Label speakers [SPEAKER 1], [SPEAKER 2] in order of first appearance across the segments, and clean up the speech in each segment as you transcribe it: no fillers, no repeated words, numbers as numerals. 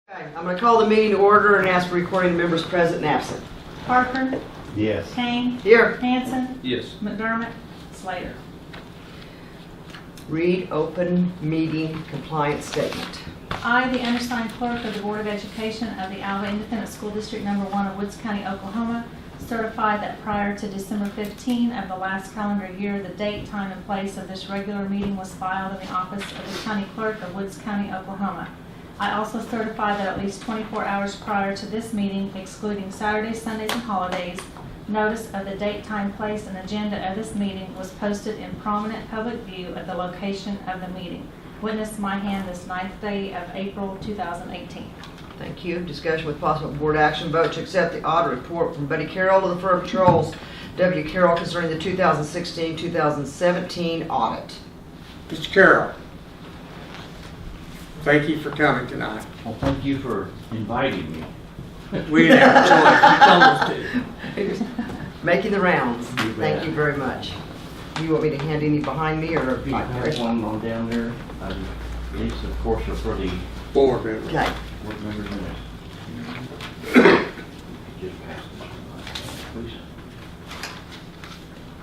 [SPEAKER 1] Okay, I'm going to call the meeting to order and ask for recording the members present and absent.
[SPEAKER 2] Parker,
[SPEAKER 3] Yes.
[SPEAKER 2] Kane,
[SPEAKER 1] Here.
[SPEAKER 2] Hanson,
[SPEAKER 4] Yes.
[SPEAKER 2] McDermott, Slater.
[SPEAKER 1] Read open meeting compliance statement.
[SPEAKER 2] I, the undersigned clerk of the Board of Education of the Alva Independent School District Number 1 of Woods County, Oklahoma, certify that prior to December 15 of the last calendar year, the date, time, and place of this regular meeting was filed in the office of the County Clerk of Woods County, Oklahoma. I also certify that at least 24 hours prior to this meeting, excluding Saturdays, Sundays, and holidays, notice of the date, time, place, and agenda of this meeting was posted in prominent public view at the location of the meeting. Witness my hand this 9th day of April 2018.
[SPEAKER 1] Thank you. Discussion with possible board action vote to accept the audit report from Buddy Carroll of the firm of Charles W. Carroll concerning the 2016-2017 audit.
[SPEAKER 4] Mr. Carroll, thank you for coming tonight.
[SPEAKER 3] Well, thank you for inviting me.
[SPEAKER 4] We didn't have a choice. You told us to.
[SPEAKER 1] Making the rounds.
[SPEAKER 3] You bet.
[SPEAKER 1] Thank you very much. You want me to hand any behind me or?
[SPEAKER 3] If you have one on down there, these of course are for the
[SPEAKER 4] Board member.
[SPEAKER 1] Okay.
[SPEAKER 3] board members minutes. Just pass this one, please.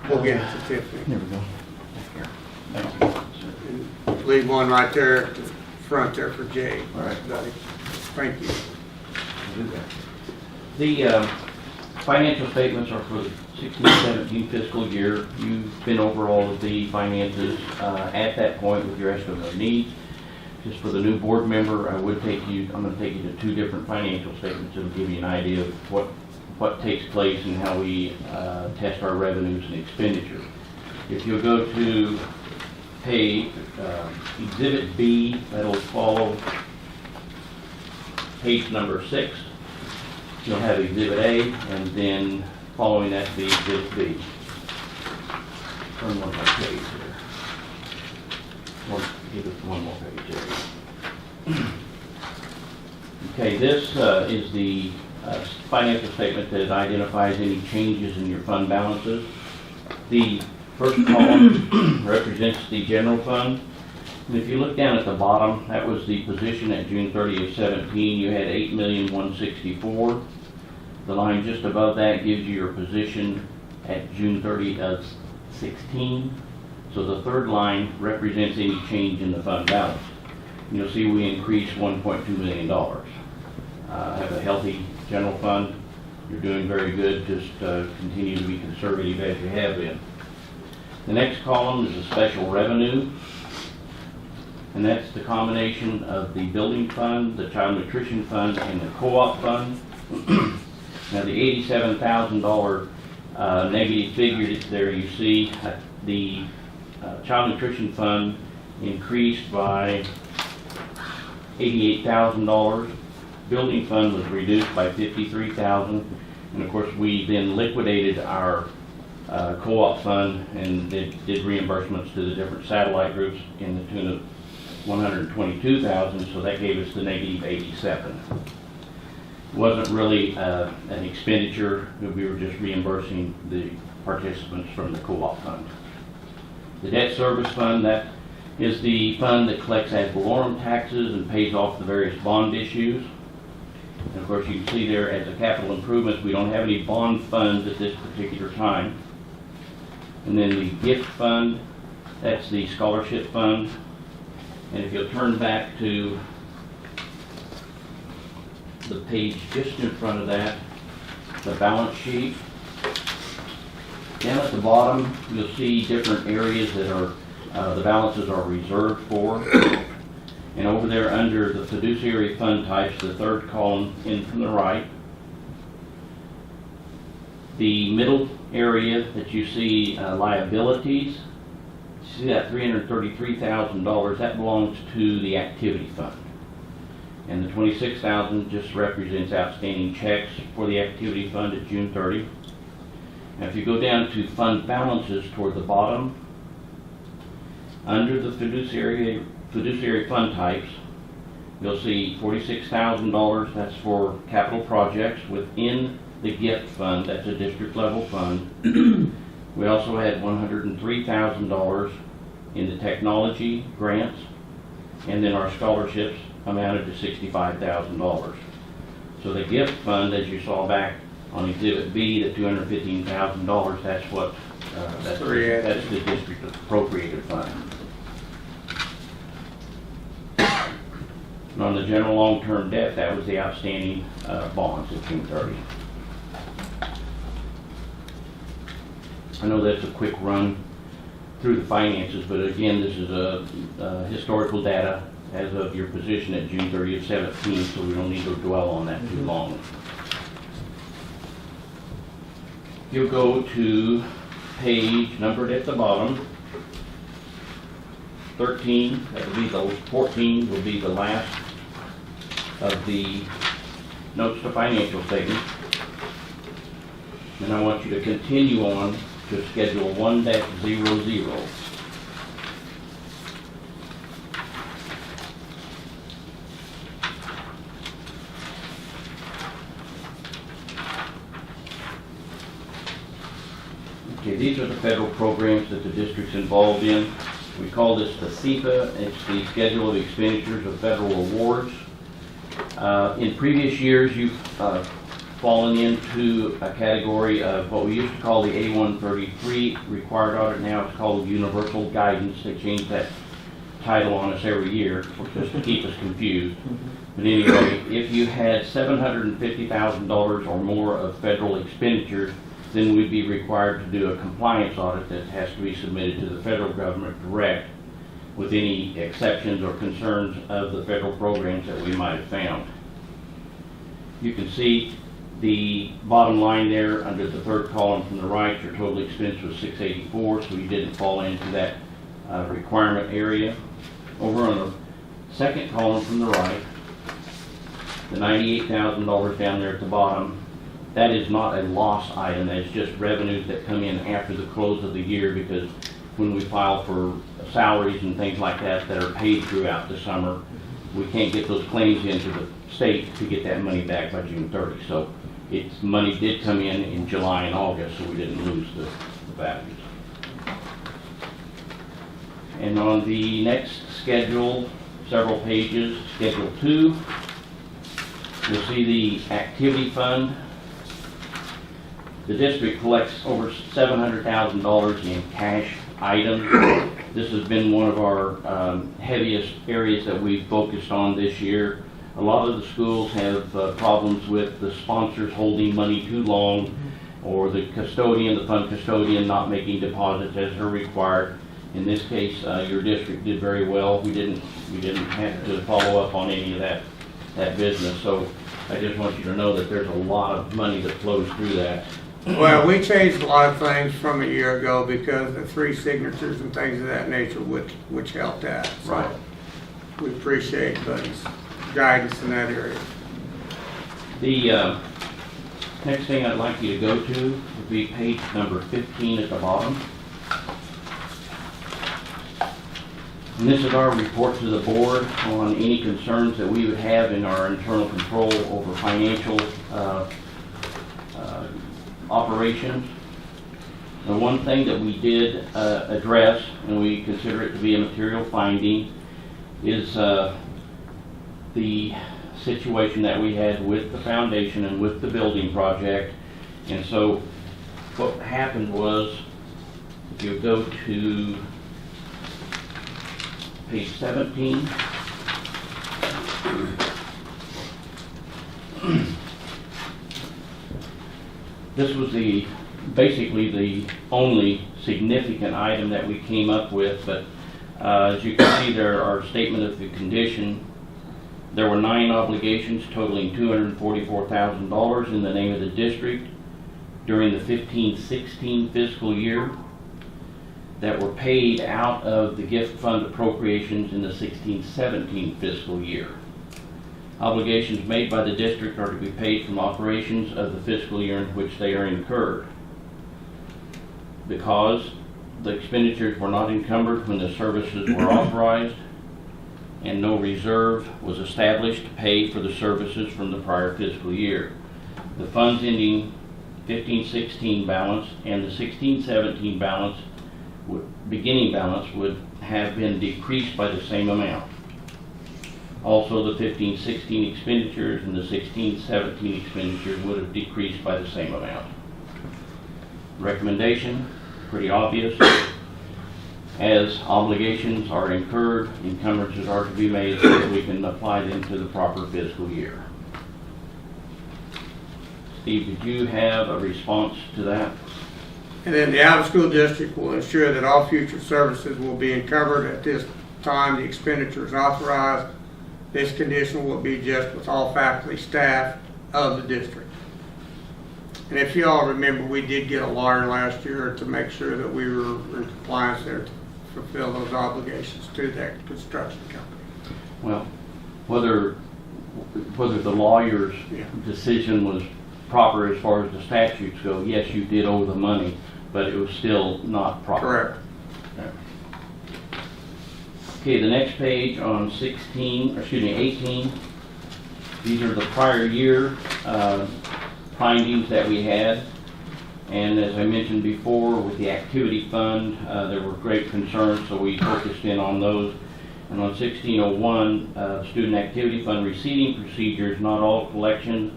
[SPEAKER 4] We'll get it to Tiffany.
[SPEAKER 3] There we go. Here. Thank you.
[SPEAKER 4] And leave one right there at the front there for Jay.
[SPEAKER 3] All right.
[SPEAKER 4] Buddy. Thank you.
[SPEAKER 3] I'll do that. The financial statements are for the 16-17 fiscal year. You've been over all of the finances at that point with your estimate of needs. Just for the new board member, I'm going to take you to two different financial statements that'll give you an idea of what takes place and how we test our revenues and expenditures. If you'll go to page Exhibit B, that'll follow page number 6. You'll have Exhibit A, and then following that be Exhibit B. Turn one more page here. Give us one more page there. Okay, this is the financial statement that identifies any changes in your fund balances. The first column represents the general fund. And if you look down at the bottom, that was the position at June 30 of 17. You had $8,164,000. The line just above that gives you your position at June 30 of 16. So the third line represents any change in the fund balance. You'll see we increased $1.2 million. Have a healthy general fund. You're doing very good. Just continue to be conservative as you have been. The next column is a special revenue. And that's the combination of the building fund, the child nutrition fund, and the co-op fund. Now the $87,000 negative figure there you see, the child nutrition fund increased by $88,000. Building fund was reduced by $53,000. And of course we then liquidated our co-op fund and did reimbursements to the different satellite groups in the tune of $122,000, so that gave us the negative $87,000. It wasn't really an expenditure, we were just reimbursing the participants from the co-op fund. The debt service fund, that is the fund that collects ad valorem taxes and pays off the various bond issues. And of course you can see there as a capital improvements, we don't have any bond funds at this particular time. And then the gift fund, that's the scholarship fund. And if you'll turn back to the page just in front of that, the balance sheet. Down at the bottom, you'll see different areas that are the balances are reserved for. And over there under the fiduciary fund types, the third column in from the right, the middle area that you see liabilities, see that $333,000, that belongs to the activity fund. And the $26,000 just represents outstanding checks for the activity fund at June 30. Now if you go down to fund balances toward the bottom, under the fiduciary fund types, you'll see $46,000, that's for capital projects. Within the gift fund, that's a district level fund. We also had $103,000 in the technology grants, and then our scholarships amounted to $65,000. So the gift fund, as you saw back on Exhibit B, the $215,000, that's what, that's the district appropriated fund. And on the general long-term debt, that was the outstanding bonds at June 30. I know that's a quick run through the finances, but again, this is a historical data as of your position at June 30th, 17, so we don't need to dwell on that too long. You'll go to page numbered at the bottom, 13, that will be the 14 will be the last of the notes to financial statement. And I want you to continue on to schedule 1-00. Okay, these are the federal programs that the district's involved in. We call this the SEPA. It's the Schedule of Expenditures of Federal Awards. In previous years, you've fallen into a category of what we used to call the A133 required audit. Now it's called Universal Guidance. They change that title on us every year just to keep us confused. But anyway, if you had $750,000 or more of federal expenditures, then we'd be required to do a compliance audit that has to be submitted to the federal government direct with any exceptions or concerns of the federal programs that we might have found. You can see the bottom line there under the third column from the right, your total expense was $684, so you didn't fall into that requirement area. Over on the second column from the right, the $98,000 down there at the bottom, that is not a loss item. That is just revenues that come in after the close of the year, because when we file for salaries and things like that that are paid throughout the summer, we can't get those claims into the state to get that money back by June 30. So its money did come in July and August, so we didn't lose the values. And on the next schedule, several pages, Schedule 2, you'll see the activity fund. The district collects over $700,000 in cash items. This has been one of our heaviest areas that we've focused on this year. A lot of the schools have problems with the sponsors holding money too long, or the custodian, the fund custodian, not making deposits as are required. In this case, your district did very well. We didn't have to follow up on any of that business. So I just want you to know that there's a lot of money that flows through that.
[SPEAKER 4] Well, we changed a lot of things from a year ago because of the 3 signatures and things of that nature, which helped that. So
[SPEAKER 3] Right.
[SPEAKER 4] we appreciate Buddy's guidance in that area.
[SPEAKER 3] The next thing I'd like you to go to would be page number 15 at the bottom. And this is our report to the board on any concerns that we would have in our internal control over financial operations. The one thing that we did address, and we consider it to be a material finding, is the situation that we had with the foundation and with the building project. And so what happened was, if you go to page 17, this was basically the only significant item that we came up with, but as you can see there, our statement of the condition, there were 9 obligations totaling $244,000 in the name of the district during the 15-16 fiscal year that were paid out of the gift fund appropriations in the 16-17 fiscal year. Obligations made by the district are to be paid from operations of the fiscal year in which they are incurred. Because the expenditures were not encumbered when the services were authorized, and no reserve was established to pay for the services from the prior fiscal year, the funds ending 15-16 balance and the 16-17 balance, beginning balance, would have been decreased by the same amount. Also, the 15-16 expenditures and the 16-17 expenditures would have decreased by the same amount. Recommendation, pretty obvious. As obligations are incurred, encumbrances are to be made so that we can apply them to the proper fiscal year. Steve, did you have a response to that?
[SPEAKER 4] And then the Alva School District will ensure that all future services will be encumbered at this time the expenditure is authorized. This condition will be just with all faculty, staff of the district. And if you all remember, we did get a lawyer last year to make sure that we were in compliance there to fulfill those obligations to that construction company.
[SPEAKER 3] Well, whether the lawyer's decision was proper as far as the statutes go, yes, you did owe the money, but it was still not proper.
[SPEAKER 4] Correct.
[SPEAKER 3] Okay, the next page on 18, these are the prior year findings that we had. And as I mentioned before, with the activity fund, there were great concerns, so we focused in on those. And on 1601, student activity fund receiving procedures, not all collections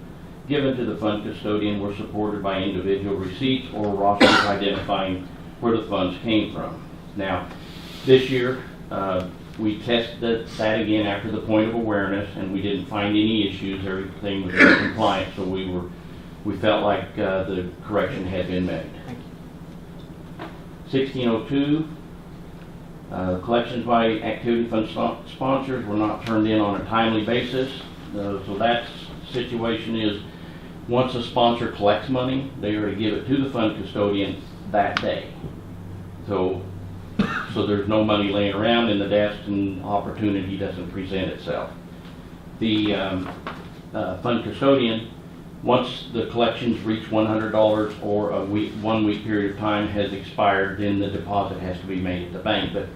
[SPEAKER 3] given to the fund custodian were supported by individual receipts or rosters identifying where the funds came from. Now, this year, we tested that again after the point of awareness, and we didn't find any issues. Everything was in compliance, so we felt like the correction had been made. 1602, collections by activity fund sponsors were not turned in on a timely basis. So that situation is, once a sponsor collects money, they are to give it to the fund custodian that day. So there's no money laying around in the desk and opportunity doesn't present itself. The fund custodian, once the collections reach $100 or a 1 week period of time has expired, then the deposit has to be made at the bank. But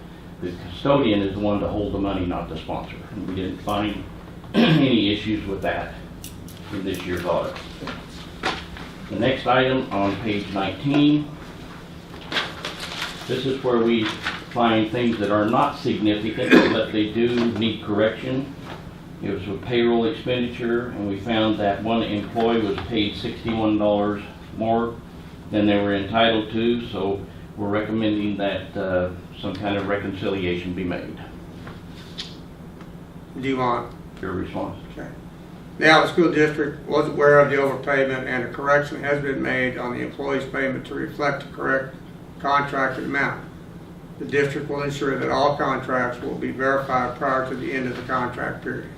[SPEAKER 3] the custodian is the one to hold the money, not the sponsor. And we didn't find any issues with that in this year's audit. The next item on page 19, this is where we find things that are not significant, but they do need correction. It was a payroll expenditure, and we found that one employee was paid $61 more than they were entitled to, so we're recommending that some kind of reconciliation be made.
[SPEAKER 4] Do you want?
[SPEAKER 3] Your response?
[SPEAKER 4] Okay. The Alva School District was aware of the overpayment, and a correction has been made on the employee's payment to reflect the correct contracted amount. The district will ensure that all contracts will be verified prior to the end of the contract period.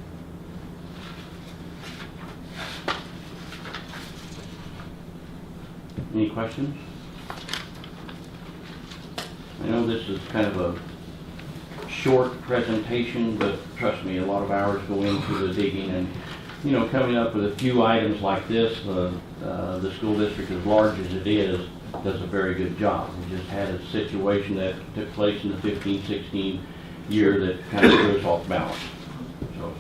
[SPEAKER 3] Any questions? I know this is kind of a short presentation, but trust me, a lot of hours go into the digging, and coming up with a few items like this, the school district, as large as it is, does a very good job. We just had a situation that took place in the 15-16 year that kind of threw us off balance. So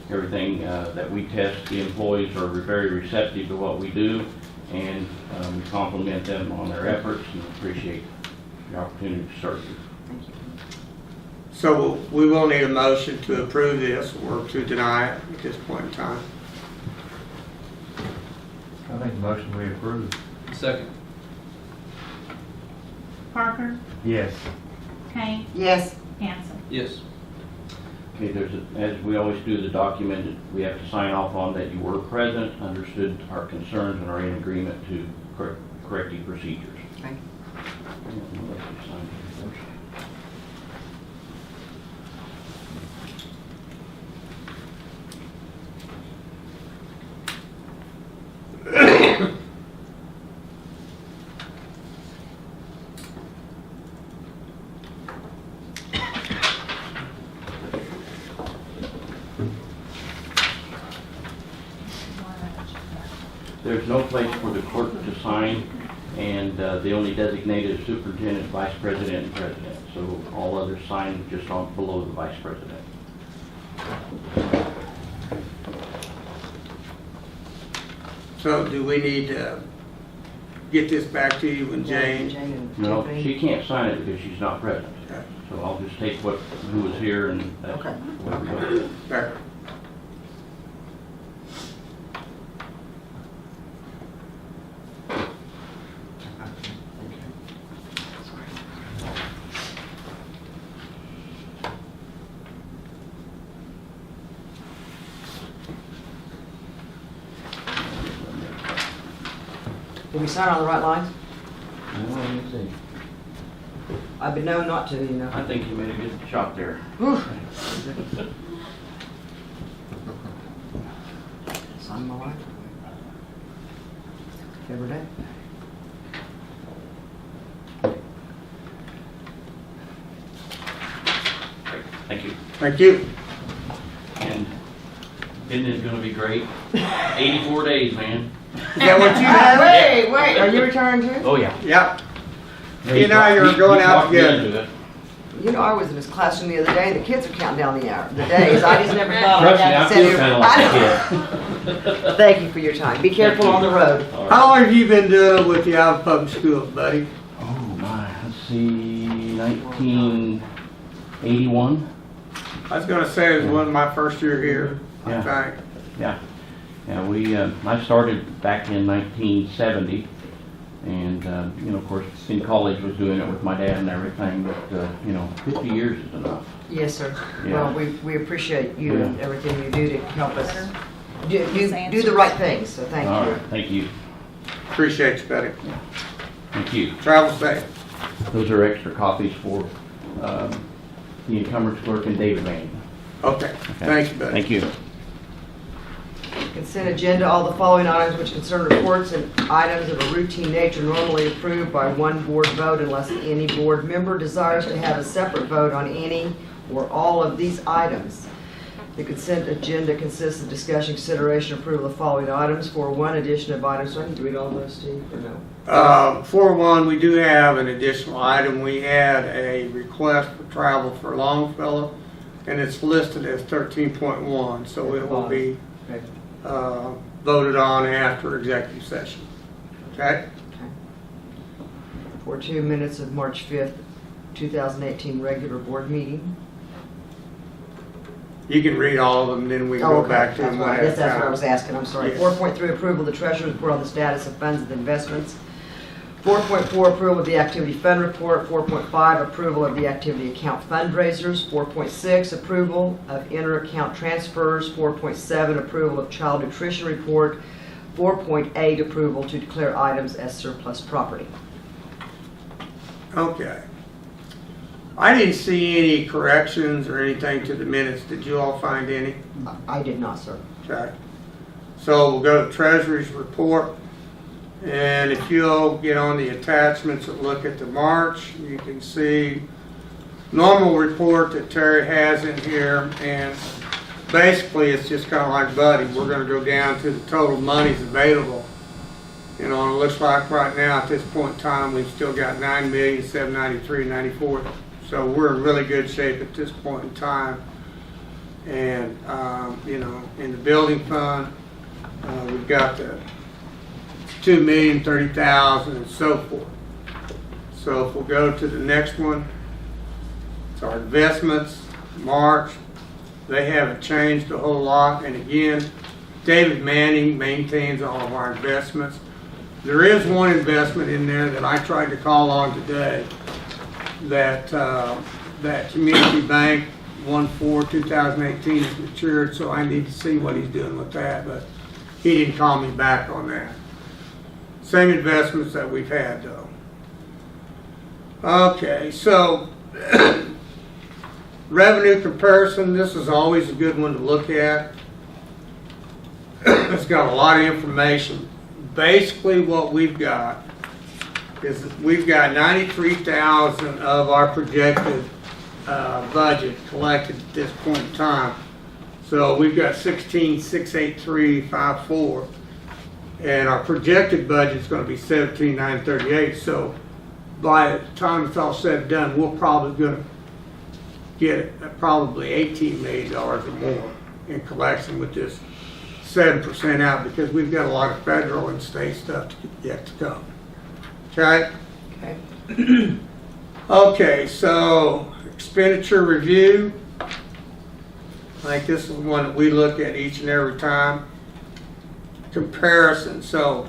[SPEAKER 3] everything that we test, the employees are very receptive to what we do, and we compliment them on their efforts and appreciate the opportunity to serve you.
[SPEAKER 4] So we will need a motion to approve this or to deny it at this point in time.
[SPEAKER 5] I think the motion we approve.
[SPEAKER 6] Second.
[SPEAKER 2] Parker,
[SPEAKER 5] Yes.
[SPEAKER 2] Kane,
[SPEAKER 1] Yes.
[SPEAKER 2] Hanson.
[SPEAKER 6] Yes.
[SPEAKER 3] Okay, as we always do, the document that we have to sign off on that you were present, understood our concerns, and are in agreement to corrective procedures.
[SPEAKER 1] Thank you.
[SPEAKER 3] I'll let you sign it first. There's no place for the clerk to sign, and the only designated superintendent, vice president, and president. So all others sign just on below the vice president.
[SPEAKER 4] So do we need to get this back to you when Jane?
[SPEAKER 3] No, she can't sign it because she's not present.
[SPEAKER 4] Okay.
[SPEAKER 3] So I'll just take who was here and that's
[SPEAKER 1] Okay.
[SPEAKER 3] what we go.
[SPEAKER 4] Okay.
[SPEAKER 1] Did we sign on the right lines?
[SPEAKER 3] Well, let me see.
[SPEAKER 1] I've been known not to, you know.
[SPEAKER 3] I think you made a good shot there.
[SPEAKER 1] Whew. Sign my life. Every day.
[SPEAKER 3] Thank you.
[SPEAKER 4] Thank you.
[SPEAKER 3] And business is gonna be great. 84 days, man.
[SPEAKER 4] Is that what you have?
[SPEAKER 1] Wait, are you retiring too?
[SPEAKER 3] Oh, yeah.
[SPEAKER 4] Yep. You and I are going out
[SPEAKER 3] talked me
[SPEAKER 4] together.
[SPEAKER 3] into it.
[SPEAKER 1] You know, I was in his classroom the other day, and the kids are counting down the days. I just never thought I'd
[SPEAKER 3] Trust me, I
[SPEAKER 1] have to
[SPEAKER 3] feel
[SPEAKER 1] sit
[SPEAKER 3] kinda
[SPEAKER 1] here.
[SPEAKER 3] like a kid.
[SPEAKER 1] Thank you for your time. Be careful on the road.
[SPEAKER 3] All right.
[SPEAKER 4] How long have you been doing it with the Alva Public Schools, buddy?
[SPEAKER 3] Oh, my, let's see, 1981?
[SPEAKER 4] I was gonna say it was one of my first year here, I
[SPEAKER 3] Yeah.
[SPEAKER 4] think.
[SPEAKER 3] Yeah, I started back in 1970, and, you know, of course, in college was doing it with my dad and everything, but, 50 years is enough.
[SPEAKER 1] Yes, sir.
[SPEAKER 3] Yeah.
[SPEAKER 1] Well, we appreciate you and
[SPEAKER 3] Yeah.
[SPEAKER 1] everything you do to help us do the right things, so thank
[SPEAKER 3] All
[SPEAKER 1] you.
[SPEAKER 3] right, thank you,
[SPEAKER 4] Appreciate you, buddy.
[SPEAKER 3] thank you.
[SPEAKER 4] Travel safe.
[SPEAKER 3] Those are extra copies for the encumbrance clerk and David Manning.
[SPEAKER 4] Okay, thank you, buddy.
[SPEAKER 3] Thank you.
[SPEAKER 1] Consent agenda, all the following items which concern reports and items of a routine nature normally approved by one board vote unless any board member desires to have a separate vote on any or all of these items. The consent agenda consists of discussion, consideration, approval of the following items. For one addition of items, so I can read all those, Steve, or no?
[SPEAKER 4] For one, we do have an additional item. We had a request for travel for Longfellow, and it's listed as 13.1, so it will be
[SPEAKER 1] Okay.
[SPEAKER 4] voted on after executive session. Okay?
[SPEAKER 1] For 2 minutes of March 5th, 2018 regular board meeting.
[SPEAKER 4] You can read all of them, then we can go back to
[SPEAKER 1] That's
[SPEAKER 4] them
[SPEAKER 1] what-
[SPEAKER 4] one
[SPEAKER 1] I
[SPEAKER 4] at a
[SPEAKER 1] guess that's what I
[SPEAKER 4] time.
[SPEAKER 1] was asking, I'm sorry.
[SPEAKER 4] Yes.
[SPEAKER 1] 4.3, approval of the treasurer's report on the status of funds and investments. 4.4, approval of the activity fund report. 4.5, approval of the activity account fundraisers. 4.6, approval of inter-account transfers. 4.7, approval of child nutrition report. 4.8, approval to declare items as surplus property.
[SPEAKER 4] Okay. I didn't see any corrections or anything to the minutes. Did you all find any?
[SPEAKER 1] I did not, sir.
[SPEAKER 4] Okay. So we'll go to Treasury's report. And if you'll get on the attachments and look at the March, you can see normal report that Terry has in here. And basically, it's just kind of like Buddy. We're going to go down to the total monies available. You know, and it looks like right now at this point in time, we've still got $9,793,094. So we're in really good shape at this point in time. And, in the building fund, we've got the $2,030,000 and so forth. So if we'll go to the next one, it's our investments, March. They haven't changed a whole lot. And again, David Manning maintains all of our investments. There is one investment in there that I tried to call on today, that Community Bank 1/4/2018 has matured, so I need to see what he's doing with that, but he didn't call me back on that. Same investments that we've had though. Okay, so revenue comparison, this is always a good one to look at. It's got a lot of information. Basically what we've got is we've got 93,000 of our projected budget collected at this point in time. So we've got 16,683,54, and our projected budget is going to be 17,938. So by the time it's all said and done, we're probably going to get probably $18 million or more in collection with this 7% out, because we've got a lot of federal and state stuff yet to come. Okay?
[SPEAKER 1] Okay.
[SPEAKER 4] Okay, so expenditure review. I think this is one that we look at each and every time. Comparison. So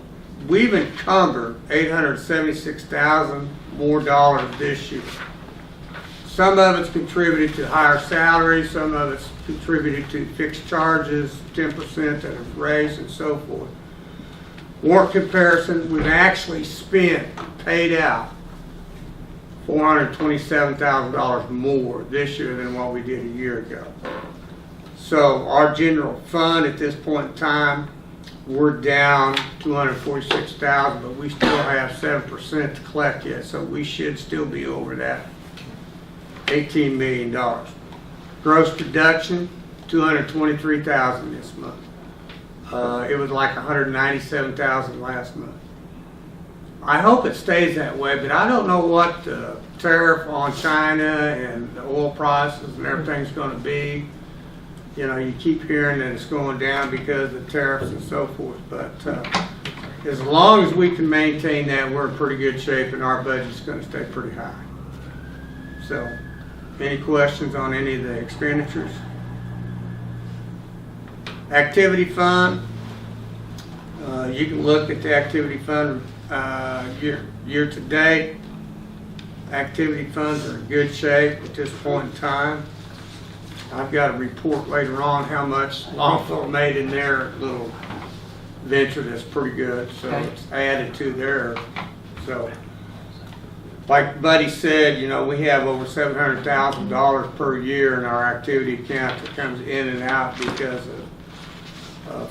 [SPEAKER 4] we've encumbered $876,000 more dollars this year. Some of it's contributed to higher salaries, some of it's contributed to fixed charges, 10% that have raised and so forth. Warrant comparison, we've actually paid out $427,000 more this year than what we did a year ago. So our general fund at this point in time, we're down $246,000, but we still have 7% to collect yet, so we should still be over that $18 million. Gross production, $223,000 this month. It was like $197,000 last month. I hope it stays that way, but I don't know what the tariff on China and the oil prices and everything's going to be. You know, you keep hearing that it's going down because of tariffs and so forth, but as long as we can maintain that, we're in pretty good shape, and our budget's going to stay pretty high. So, any questions on any of the expenditures? Activity fund, you can look at the activity fund year to date. Activity funds are in good shape at this point in time. I've got a report later on how much Longfellow made in their little venture that's pretty good, so it's added to there. So, like Buddy said, you know, we have over $700,000 per year in our activity account that comes in and out because of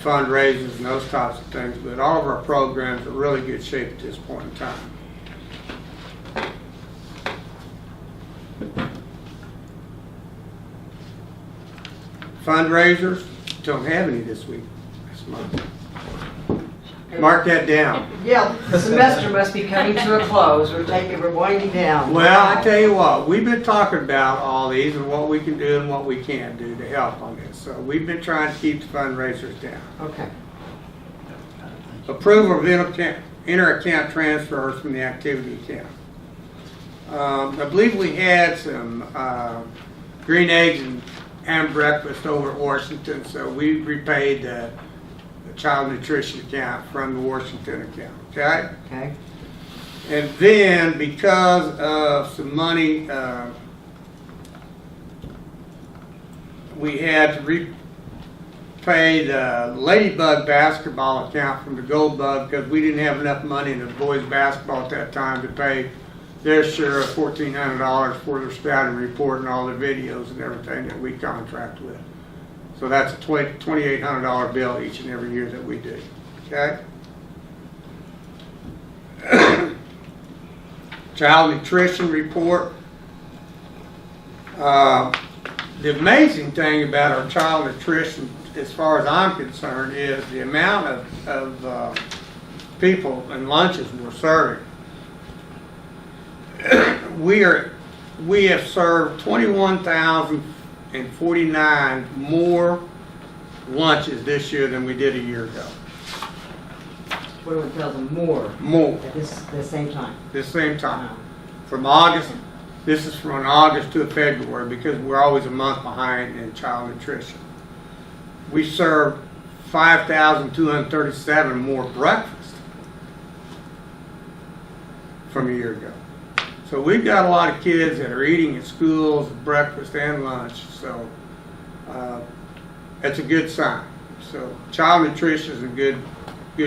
[SPEAKER 4] fundraisers and those types of things, but all of our programs are really good shape at this point in time. Fundraisers, don't have any this week, this month. Mark that down.
[SPEAKER 1] Yeah, the semester must be coming to a close. We're winding down.
[SPEAKER 4] Well, I tell you what, we've been talking about all these and what we can do and what we can't do to help on this. So we've been trying to keep the fundraisers down.
[SPEAKER 1] Okay.
[SPEAKER 4] Approval of inter-account transfers from the activity account. I believe we had some green eggs and breakfast over at Washington, so we repaid the child nutrition account from the Washington account, okay?
[SPEAKER 1] Okay.
[SPEAKER 4] And then, because of some money, we had to repay the Ladybug basketball account from the Gold Bug because we didn't have enough money in the boys basketball at that time to pay their share of $1,400 for their scouting report and all the videos and everything that we contract with. So that's a $2,800 bill each and every year that we do, okay? Child nutrition report. The amazing thing about our child nutrition, as far as I'm concerned, is the amount of people and lunches we're serving. We have served 21,049 more lunches this year than we did a year ago.
[SPEAKER 1] 21,000 more
[SPEAKER 4] More
[SPEAKER 1] at the same time.
[SPEAKER 4] this same time.
[SPEAKER 1] Wow.
[SPEAKER 4] From August, this is from August to February because we're always a month behind in child nutrition. We served 5,237 more breakfast from a year ago. So we've got a lot of kids that are eating at schools, breakfast and lunch, so that's a good sign. So child nutrition is in good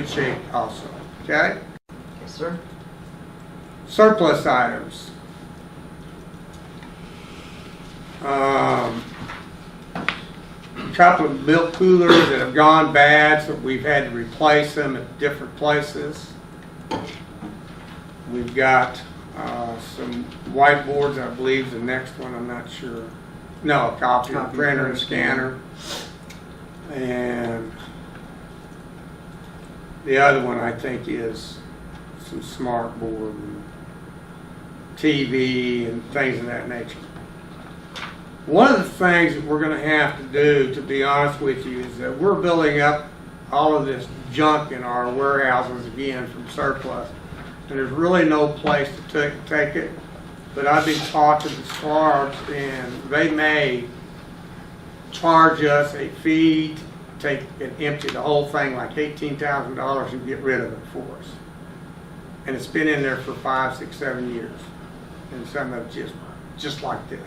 [SPEAKER 4] shape also, okay?
[SPEAKER 1] Yes, sir.
[SPEAKER 4] Surplus items. A couple of milk coolers that have gone bad, so we've had to replace them at different places. We've got some whiteboards, I believe the next one, I'm not sure. No, a copy, printer and scanner. And the other one I think is some smart board and TV and things of that nature. One of the things that we're going to have to do, to be honest with you, is that we're building up all of this junk in our warehouses again from surplus. And there's really no place to take it. But I've been talking to Swartz, and they may charge us a fee to take and empty the whole thing, like $18,000, and get rid of it for us. And it's been in there for 5, 6, 7 years. And some of it just like this.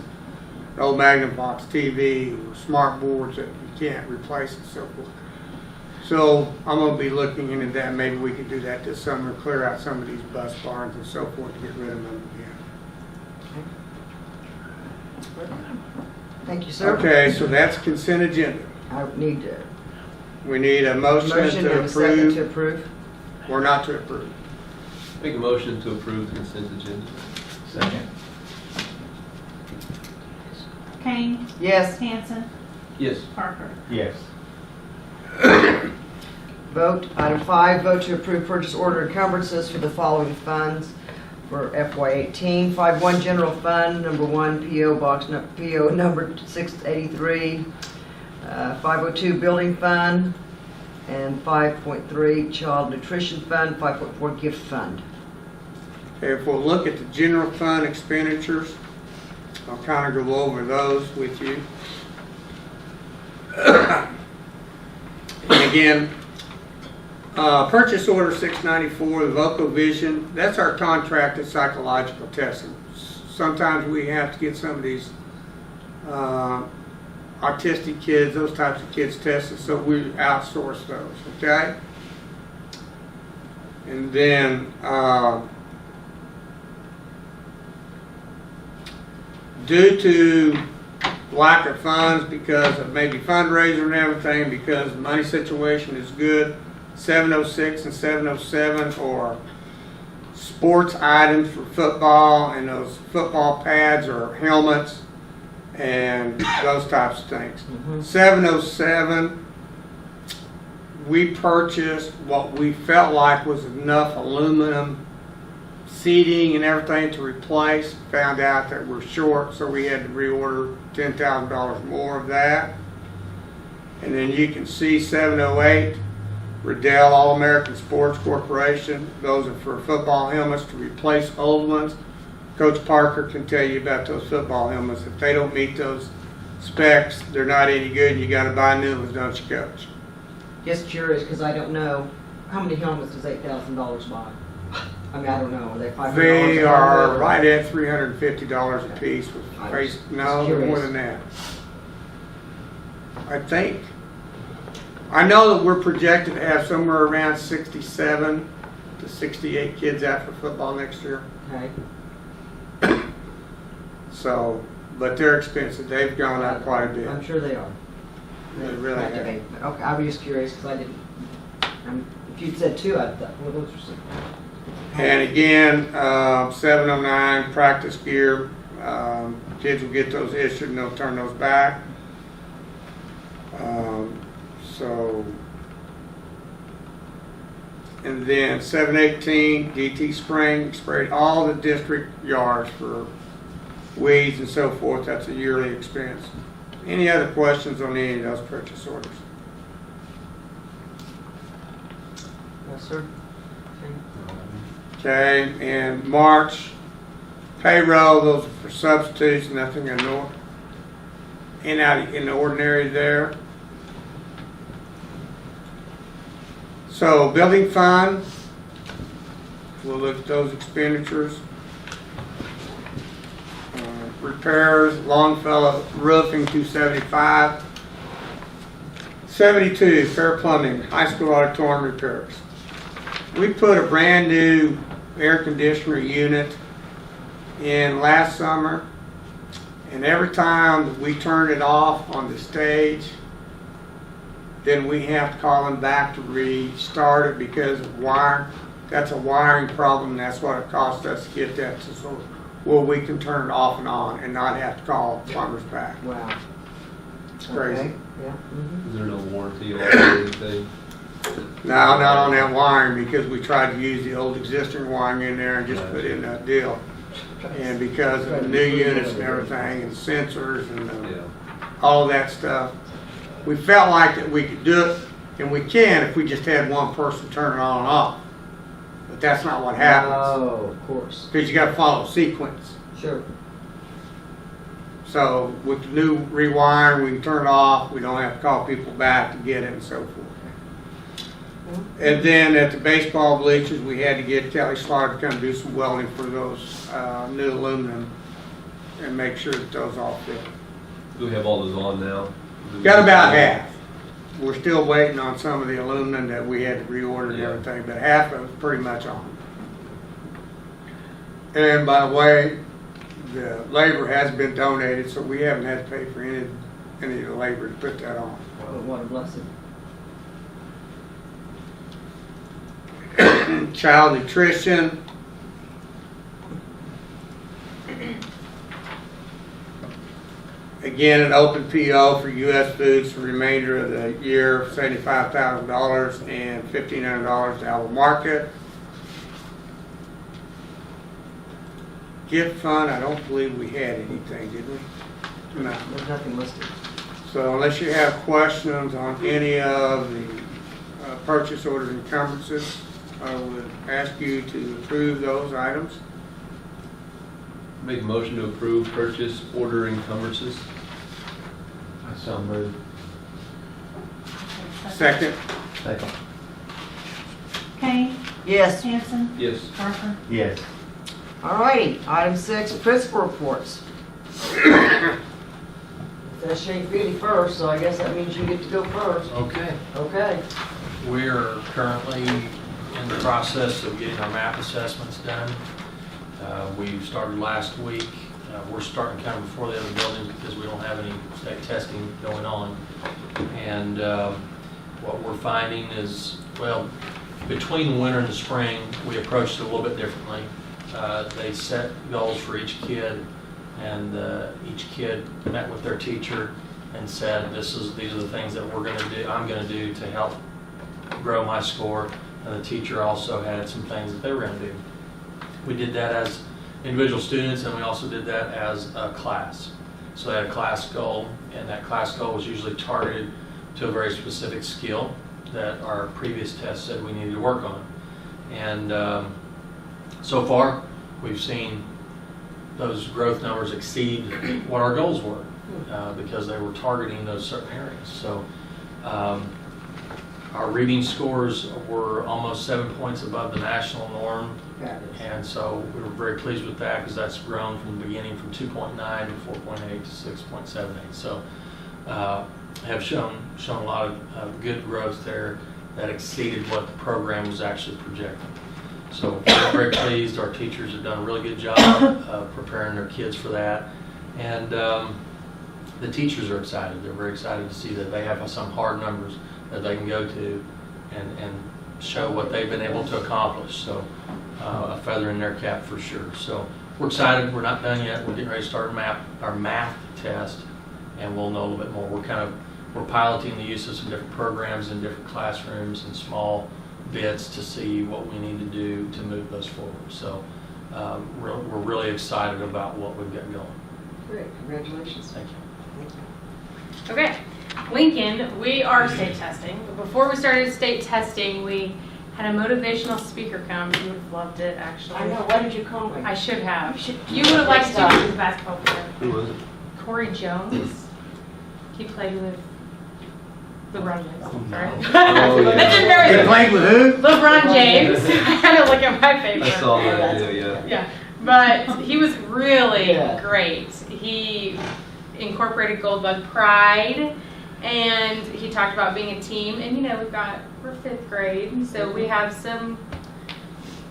[SPEAKER 4] The old Magnum Box TV, smart boards that you can't replace and so forth. So I'm gonna be looking into that, maybe we could do that this summer, clear out some of these bus barns and so forth to get rid of them again.
[SPEAKER 1] Thank you, sir.
[SPEAKER 4] Okay, so that's consent agenda.
[SPEAKER 1] I need to,
[SPEAKER 4] We need a motion
[SPEAKER 1] motion
[SPEAKER 4] to
[SPEAKER 1] and a second to
[SPEAKER 4] approve
[SPEAKER 1] approve.
[SPEAKER 4] or not to approve.
[SPEAKER 6] Make a motion to approve the consent agenda.
[SPEAKER 5] Second.
[SPEAKER 2] Kane,
[SPEAKER 1] Yes.
[SPEAKER 2] Hanson,
[SPEAKER 6] Yes.
[SPEAKER 2] Parker.
[SPEAKER 5] Yes.
[SPEAKER 1] Vote, item 5, vote to approve purchase order encumbrances for the following funds for FY18. 5-1 General Fund, number 1, PO Box, PO number 683. 502 Building Fund, and 5.3 Child Nutrition Fund, 5.4 Gift Fund.
[SPEAKER 4] Okay, if we'll look at the general fund expenditures, I'll kind of go over those with you. And again, purchase order 694, the Voco Vision, that's our contracted psychological testing. Sometimes we have to get some of these autistic kids, those types of kids tested, so we outsource those, okay? And then due to lack of funds because of maybe fundraiser and everything, because the money situation is good, 706 and 707 are sports items for football, and those football pads or helmets and those types of things. 707, we purchased what we felt like was enough aluminum seating and everything to replace. Found out that we're short, so we had to reorder $10,000 more of that. And then you can see 708, Riddell All-American Sports Corporation. Those are for football helmets to replace old ones. Coach Parker can tell you about those football helmets. If they don't meet those specs, they're not any good, and you got to buy new ones, don't you, Coach?
[SPEAKER 1] Just curious, because I don't know, how many helmets does $8,000 buy? I mean, I don't know, are they $500?
[SPEAKER 4] They
[SPEAKER 1] a
[SPEAKER 4] are
[SPEAKER 1] helmet, or-
[SPEAKER 4] right at $350 a piece with
[SPEAKER 1] I
[SPEAKER 4] face.
[SPEAKER 1] was
[SPEAKER 4] No, they're more
[SPEAKER 1] curious.
[SPEAKER 4] than that. I think. I know that we're projected to have somewhere around 67 to 68 kids out for football next year.
[SPEAKER 1] Okay.
[SPEAKER 4] So, but they're expensive. They've gone up quite a bit.
[SPEAKER 1] I'm sure they are.
[SPEAKER 4] They really
[SPEAKER 1] Have to
[SPEAKER 4] have.
[SPEAKER 1] be, but okay, I was just curious, because I didn't, if you'd said 2, I thought, well, those are some.
[SPEAKER 4] And again, 709 practice gear. Kids will get those issued and they'll turn those back. So, and then 718 DT Spring sprayed all the district yards for weeds and so forth. That's a yearly expense. Any other questions on any of those purchase orders?
[SPEAKER 1] Yes, sir.
[SPEAKER 4] Okay, and March payroll, those are for substitutes, nothing in the ordinary there. So building fund, we'll look at those expenditures. Repairs, Longfellow Roofing, 275. 72, Fair Plumbing, high school auditorium repairs. We put a brand new air conditioner unit in last summer, and every time we turn it off on the stage, then we have to call them back to restart it because of wire. That's a wiring problem. That's what it cost us to get that to sort of where we can turn it off and on and not have to call plumbers back.
[SPEAKER 1] Wow.
[SPEAKER 4] It's crazy.
[SPEAKER 1] Okay. Yeah.
[SPEAKER 6] Is there no warranty on anything?
[SPEAKER 4] No, not on that wiring, because we tried to use the old existing wiring in there and just put in that deal. And because of the new units and everything and sensors and
[SPEAKER 6] Yeah.
[SPEAKER 4] all that stuff, we felt like that we could do it, and we can if we just had one person turn it on and off. But that's not what happens,
[SPEAKER 1] Oh, of course.
[SPEAKER 4] because you got to follow sequence.
[SPEAKER 1] Sure.
[SPEAKER 4] So with the new rewiring, we can turn it off. We don't have to call people back to get it and so forth. And then at the baseball bleachers, we had to get Kelly Slaughter to come do some welding for those new aluminum and make sure that those all fit.
[SPEAKER 6] Do we have all those on now?
[SPEAKER 4] Got about half. we're still waiting on some of the aluminum that we had to reorder and everything, but half of it's pretty much on. And by the way, the labor has been donated, so we haven't had to pay for any of the labor to put that on.
[SPEAKER 1] Oh, what a blessing.
[SPEAKER 4] Child nutrition. Again, an open PO for U.S. Foods for the remainder of the year, $75,000 and $1,500 to Alva Market. Gift fund, I don't believe we had anything, did we? No.
[SPEAKER 1] There's nothing listed.
[SPEAKER 4] So unless you have questions on any of the purchase orders and encumbrances, I would ask you to approve those items.
[SPEAKER 6] Make a motion to approve purchase order encumbrances.
[SPEAKER 5] I so moved.
[SPEAKER 4] Second.
[SPEAKER 5] Second.
[SPEAKER 2] Kane,
[SPEAKER 1] Yes.
[SPEAKER 2] Hanson,
[SPEAKER 6] Yes.
[SPEAKER 2] Parker.
[SPEAKER 5] Yes.
[SPEAKER 1] All righty, item 6, principal reports. Says Shane Feely first, so I guess that means you get to go first.
[SPEAKER 7] Okay,
[SPEAKER 1] Okay.
[SPEAKER 7] we're currently in the process of getting our map assessments done. We started last week. We're starting kind of before the other buildings because we don't have any state testing going on. And what we're finding is, well, between the winter and the spring, we approached it a little bit differently. They set goals for each kid, and each kid met with their teacher and said, these are the things that I'm going to do to help grow my score. And the teacher also had some things that they were going to do. We did that as individual students, and we also did that as a class. So they had a class goal, and that class goal was usually targeted to a very specific skill that our previous test said we needed to work on. And so far, we've seen those growth numbers exceed what our goals were because they were targeting those certain areas. So our reading scores were almost 7 points above the national norm, and so we were very pleased with that because that's grown from the beginning from 2.9 to 4.8 to 6.78. So have shown a lot of good growth there that exceeded what the program was actually projecting. So we're very pleased. Our teachers have done a really good job of preparing their kids for that. And the teachers are excited. They're very excited to see that they have some hard numbers that they can go to and show what they've been able to accomplish. So a feather in their cap for sure. So we're excited. We're not done yet. We're getting ready to start our math test, and we'll know a little bit more. We're piloting the use of some different programs in different classrooms and small bits to see what we need to do to move those forward. So we're really excited about what we've got going.
[SPEAKER 1] Great, congratulations.
[SPEAKER 7] Thank you.
[SPEAKER 8] Okay, Lincoln, we are state testing. But before we started state testing, we had a motivational speaker come. You would have loved it, actually.
[SPEAKER 1] I know, why did you call me?
[SPEAKER 8] I should have. You would have liked to do with the basketball player.
[SPEAKER 6] Who was it?
[SPEAKER 8] Corey Jones. He played with LeBron James. Sorry.
[SPEAKER 6] Oh, yeah.
[SPEAKER 8] That didn't very
[SPEAKER 4] You played with who?
[SPEAKER 8] LeBron James. I had to look at my paper.
[SPEAKER 6] I saw that video, yeah.
[SPEAKER 8] Yeah, but he was really
[SPEAKER 1] Yeah.
[SPEAKER 8] great. He incorporated Goldbug Pride, and he talked about being a team. And we're 5th grade, so we have some,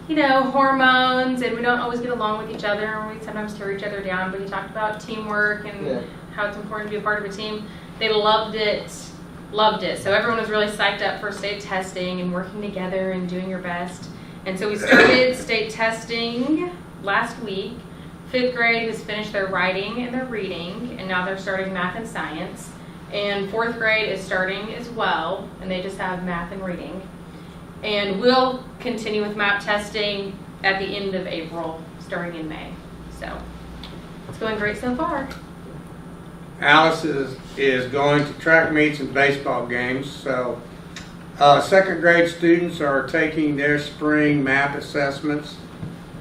[SPEAKER 8] hormones, and we don't always get along with each other, and we sometimes tear each other down. But he talked about teamwork and
[SPEAKER 1] Yeah.
[SPEAKER 8] how it's important to be a part of a team. They loved it. So everyone was really psyched up for state testing and working together and doing your best. And so we started state testing last week. 5th grade has finished their writing and their reading, and now they're starting math and science. And 4th grade is starting as well, and they just have math and reading. And we'll continue with map testing at the end of April, starting in May. So it's going great so far.
[SPEAKER 4] Alice is going to track meets and baseball games. So 2nd grade students are taking their spring math assessments.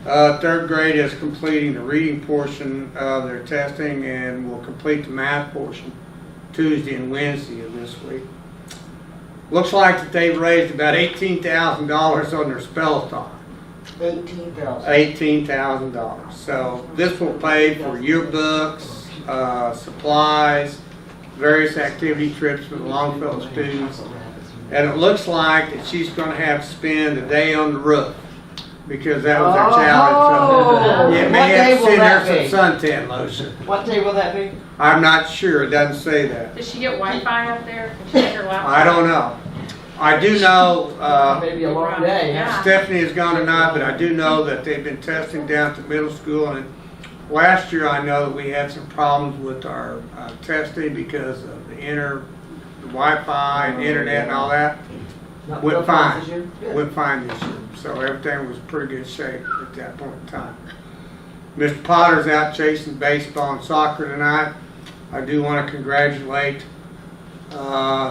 [SPEAKER 4] 3rd grade is completing the reading portion of their testing and will complete the math portion Tuesday and Wednesday of this week. Looks like that they've raised about $18,000 on their spell talk.
[SPEAKER 1] $18,000.
[SPEAKER 4] $18,000. So this will pay for yearbooks, supplies, various activity trips for the Longfellow students. And it looks like that she's gonna have to spend a day on the roof, because that was our challenge. So,
[SPEAKER 1] Oh,
[SPEAKER 4] you
[SPEAKER 1] what
[SPEAKER 4] may
[SPEAKER 1] day
[SPEAKER 4] have to
[SPEAKER 1] will
[SPEAKER 4] send
[SPEAKER 1] that
[SPEAKER 4] her
[SPEAKER 1] be?
[SPEAKER 4] some suntan lotion.
[SPEAKER 1] What day will that be?
[SPEAKER 4] I'm not sure, it doesn't say that.
[SPEAKER 8] Does she get Wi-Fi up there? Can she take her laptop?
[SPEAKER 4] I don't know. I do know,
[SPEAKER 1] Maybe a long day.
[SPEAKER 8] Yeah.
[SPEAKER 4] Stephanie has gone tonight, but I do know that they've been testing down at the middle school. And last year, I know that we had some problems with our testing because of the Wi-Fi and internet and all that.
[SPEAKER 1] Not
[SPEAKER 4] Went
[SPEAKER 1] no
[SPEAKER 4] fine.
[SPEAKER 1] problems this year? Good.
[SPEAKER 4] Went fine this year. So everything was pretty good shape at that point in time. Mr. Potter's out chasing baseball and soccer tonight. I do want to congratulate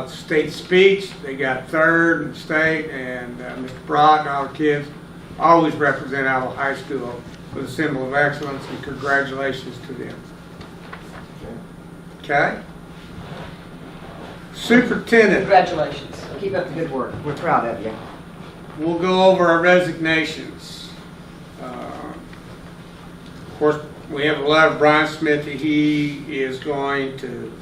[SPEAKER 4] state speech. They got third in the state, and Mr. Broad and all the kids always represent Alva High School with a symbol of excellence, and congratulations to them. Okay? Superintendent,
[SPEAKER 1] Congratulations. Keep up the good work. We're proud of you.
[SPEAKER 4] we'll go over our resignations. Of course, we have a letter of Brian Smith. He is going to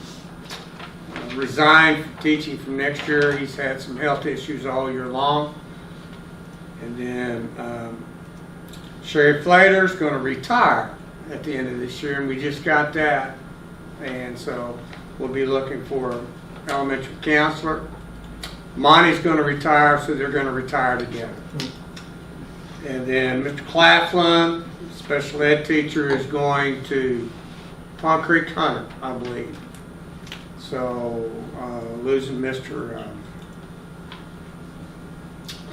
[SPEAKER 4] resign from teaching from next year. He's had some health issues all year long. And then Sherry Flater's going to retire at the end of this year, and we just got that. And so we'll be looking for an elementary counselor. Monty's going to retire, so they're going to retire together. And then Mr. Claflin, special ed teacher, is going to Pond Creek Hunter, I believe. So losing Mr.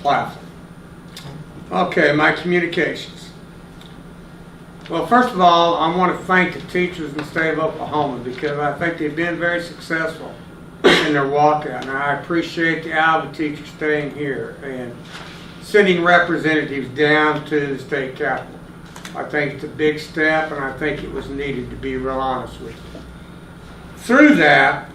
[SPEAKER 4] Claflin. Okay, my communications. Well, first of all, I want to thank the teachers in the state of Oklahoma, because I think they've been very successful in their walkout. And I appreciate the Alva teachers staying here and sending representatives down to the state capitol. I think it's a big step, and I think it was needed, to be real honest with you. Through that,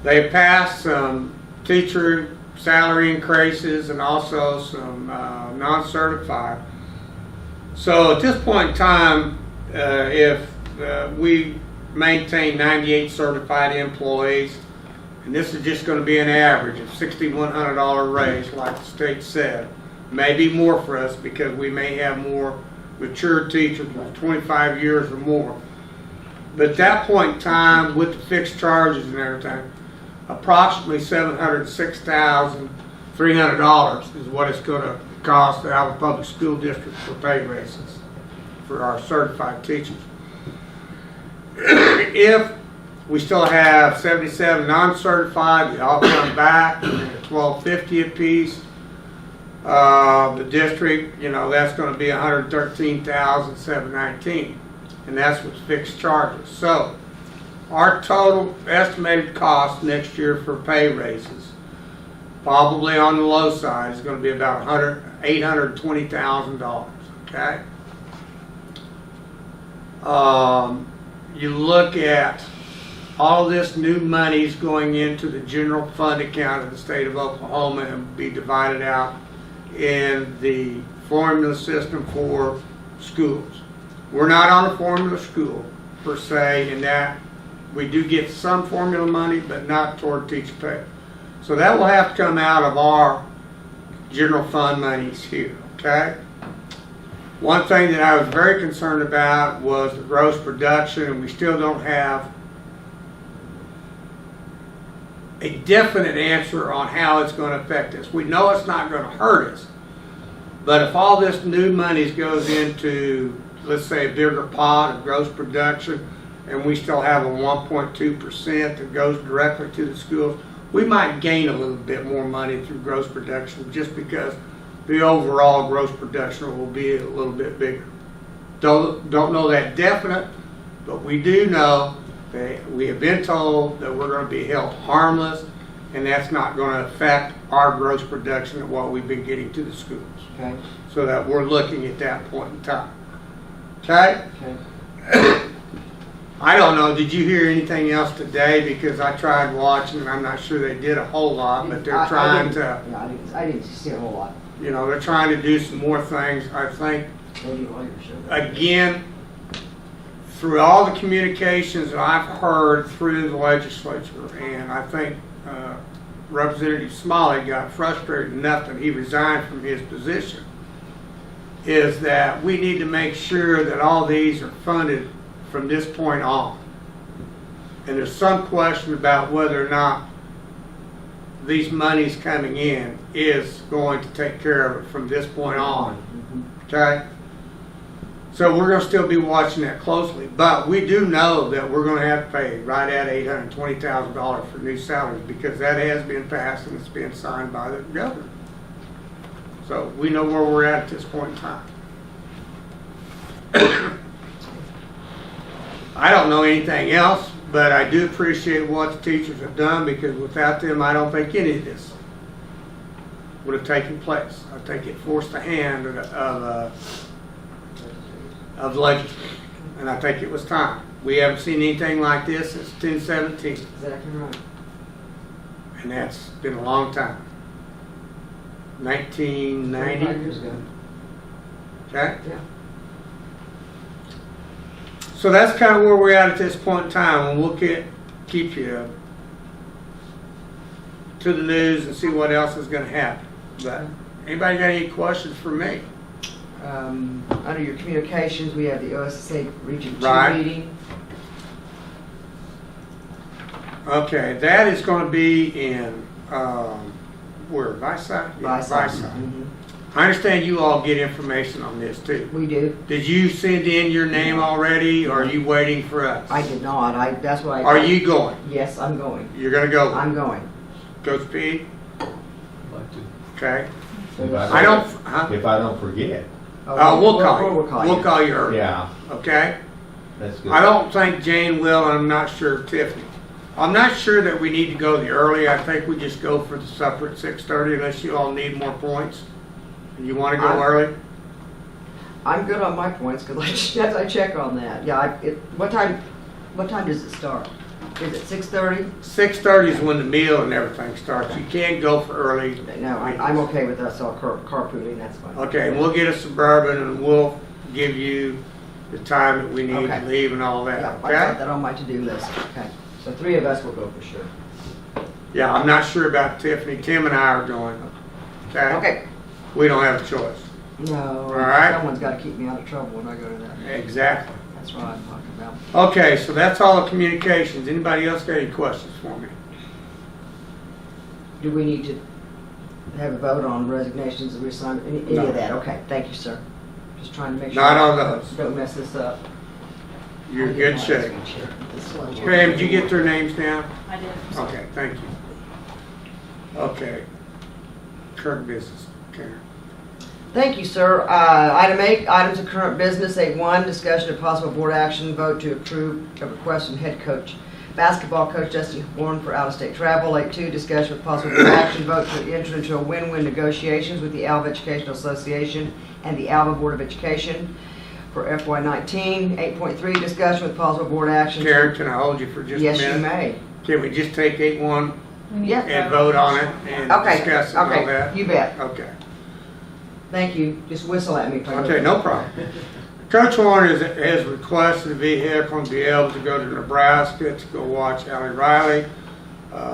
[SPEAKER 4] they passed some teacher salary increases and also some non-certified. So at this point in time, if we maintain 98 certified employees, and this is just going to be an average of $6,100 raise, like the state said, maybe more for us because we may have more mature teachers with 25 years or more. But at that point in time, with the fixed charges and everything, approximately $706,300 is what it's going to cost the Alva Public School District for pay raises for our certified teachers. If we still have 77 non-certified, they all come back at $12.50 a piece. The district, that's going to be $113,719, and that's with fixed charges. So our total estimated cost next year for pay raises, probably on the low side, is going to be about $820,000. Okay. You look at all this new money's going into the general fund account of the state of Oklahoma and be divided out in the formula system for schools. We're not on a formula school per se, in that we do get some formula money, but not toward teacher pay. So that will have to come out of our general fund monies here, okay? One thing that I was very concerned about was the gross production, and we still don't have a definite answer on how it's going to affect us. We know it's not going to hurt us, but if all this new money goes into, let's say, a bigger pot of gross production, and we still have a 1.2% that goes directly to the schools, we might gain a little bit more money through gross production just because the overall gross production will be a little bit bigger. Don't know that definite, but we do know that we have been told that we're going to be held harmless, and that's not going to affect our gross production of what we've been getting to the schools.
[SPEAKER 1] Okay.
[SPEAKER 4] So that we're looking at that point in time. Okay?
[SPEAKER 1] Okay.
[SPEAKER 4] I don't know, did you hear anything else today? Because I tried watching, and I'm not sure they did a whole lot, but they're trying to,
[SPEAKER 1] I didn't see a whole lot.
[SPEAKER 4] they're trying to do some more things, I think. Again, through all the communications that I've heard through the legislature, and I think Representative Smalley got frustrated enough that he resigned from his position, is that we need to make sure that all these are funded from this point on. And there's some question about whether or not these monies coming in is going to take care of it from this point on. Okay? So we're going to still be watching that closely, but we do know that we're going to have to pay right at $820,000 for new salaries because that has been passed and it's been signed by the governor. So we know where we're at this point in time. I don't know anything else, but I do appreciate what the teachers have done because without them, I don't think any of this would have taken place. I think it forced the hand of the legislature, and I think it was time. We haven't seen anything like this since 1017,
[SPEAKER 1] Exactly right.
[SPEAKER 4] and that's been a long time. 1990.
[SPEAKER 1] 25 years ago.
[SPEAKER 4] Okay?
[SPEAKER 1] Yeah.
[SPEAKER 4] So that's kind of where we're at this point in time, and we'll keep you to the news and see what else is going to happen. But anybody got any questions for me?
[SPEAKER 1] Under your communications, we have the OSSA Region 2
[SPEAKER 4] Right.
[SPEAKER 1] meeting.
[SPEAKER 4] Okay, that is going to be in where? Viside? Yeah,
[SPEAKER 1] Viside.
[SPEAKER 4] Viside.
[SPEAKER 1] Mhm.
[SPEAKER 4] I understand you all get information on this too.
[SPEAKER 1] We do.
[SPEAKER 4] Did you send in your name already, or are you waiting for us?
[SPEAKER 1] I did not. That's why.
[SPEAKER 4] Are you going?
[SPEAKER 1] Yes, I'm going.
[SPEAKER 4] You're going to go?
[SPEAKER 1] I'm going.
[SPEAKER 4] Coach P?
[SPEAKER 6] I'd like to.
[SPEAKER 4] Okay.
[SPEAKER 5] If
[SPEAKER 4] I don't. Huh?
[SPEAKER 5] If I don't forget.
[SPEAKER 4] We'll call you.
[SPEAKER 1] We'll call you.
[SPEAKER 4] We'll call you early.
[SPEAKER 5] Yeah,
[SPEAKER 4] Okay.
[SPEAKER 5] that's good.
[SPEAKER 4] I don't think Jane will, and I'm not sure of Tiffany. I'm not sure that we need to go the early. I think we just go for the supper at 6:30 unless you all need more points. And you want to go early?
[SPEAKER 1] I'm good on my points because I check on that. Yeah. What time does it start? Is it 6:30?
[SPEAKER 4] 6:30 is when the meal and everything starts. You can't go for early.
[SPEAKER 1] No, I'm okay with us all carpooling. That's fine.
[SPEAKER 4] Okay, and we'll get a Suburban and we'll give you the time that we need
[SPEAKER 1] Okay.
[SPEAKER 4] to leave and all that,
[SPEAKER 1] Yeah, I got
[SPEAKER 4] okay?
[SPEAKER 1] that on my to-do list. Okay. So 3 of us will go for sure.
[SPEAKER 4] Yeah, I'm not sure about Tiffany. Tim and I are going, okay?
[SPEAKER 1] Okay.
[SPEAKER 4] We don't have a choice.
[SPEAKER 1] No.
[SPEAKER 4] All right.
[SPEAKER 1] Someone's got to keep me out of trouble when I go to that.
[SPEAKER 4] Exactly.
[SPEAKER 1] That's what I'm talking about.
[SPEAKER 4] Okay, so that's all the communications. Anybody else got any questions for me?
[SPEAKER 1] Do we need to have a vote on resignations and reassignment? Any
[SPEAKER 4] No.
[SPEAKER 1] of that? Okay. Thank you, sir. Just trying to make sure.
[SPEAKER 4] Not on those.
[SPEAKER 1] Don't mess this up.
[SPEAKER 4] You're in good shape. Pam, did you get their names down?
[SPEAKER 2] I did.
[SPEAKER 4] Okay, thank you. Okay. Current business, Karen.
[SPEAKER 1] Thank you, sir. Item 8, items of current business. 8.1, discussion of possible board action, vote to approve a request from head coach, basketball coach Justin Warren for out-of-state travel. 8.2, discussion of possible board action, vote to enter into a win-win negotiations with the Alva Educational Association and the Alva Board of Education for FY19. 8.3, discussion with possible board action.
[SPEAKER 4] Karen, can I hold you for just a
[SPEAKER 1] Yes,
[SPEAKER 4] minute?
[SPEAKER 1] you may.
[SPEAKER 4] Can we just take 8.1
[SPEAKER 1] Yeah.
[SPEAKER 4] and vote on it and
[SPEAKER 1] Okay,
[SPEAKER 4] discuss it and all
[SPEAKER 1] okay,
[SPEAKER 4] that?
[SPEAKER 1] you bet.
[SPEAKER 4] Okay.
[SPEAKER 1] Thank you. Just whistle at me if I
[SPEAKER 4] Okay, no problem. Coach Warren has requested a vehicle and be able to go to Nebraska to go watch Allie Riley.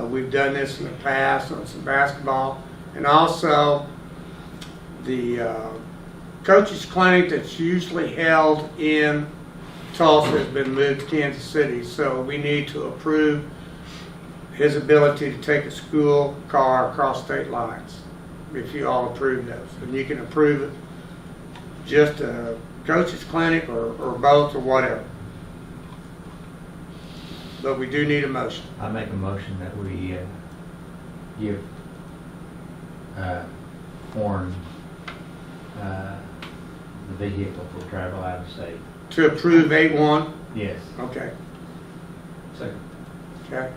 [SPEAKER 4] We've done this in the past on some basketball. And also, the coaches clinic that's usually held in Tulsa has been moved to Kansas City. So we need to approve his ability to take a school car across state lines, if you all approve those. And you can approve it just a coach's clinic or both or whatever. But we do need a motion.
[SPEAKER 5] I make a motion that we give Warren the vehicle for travel out of state.
[SPEAKER 4] To approve 8.1?
[SPEAKER 5] Yes.
[SPEAKER 4] Okay.
[SPEAKER 6] Second.
[SPEAKER 4] Okay.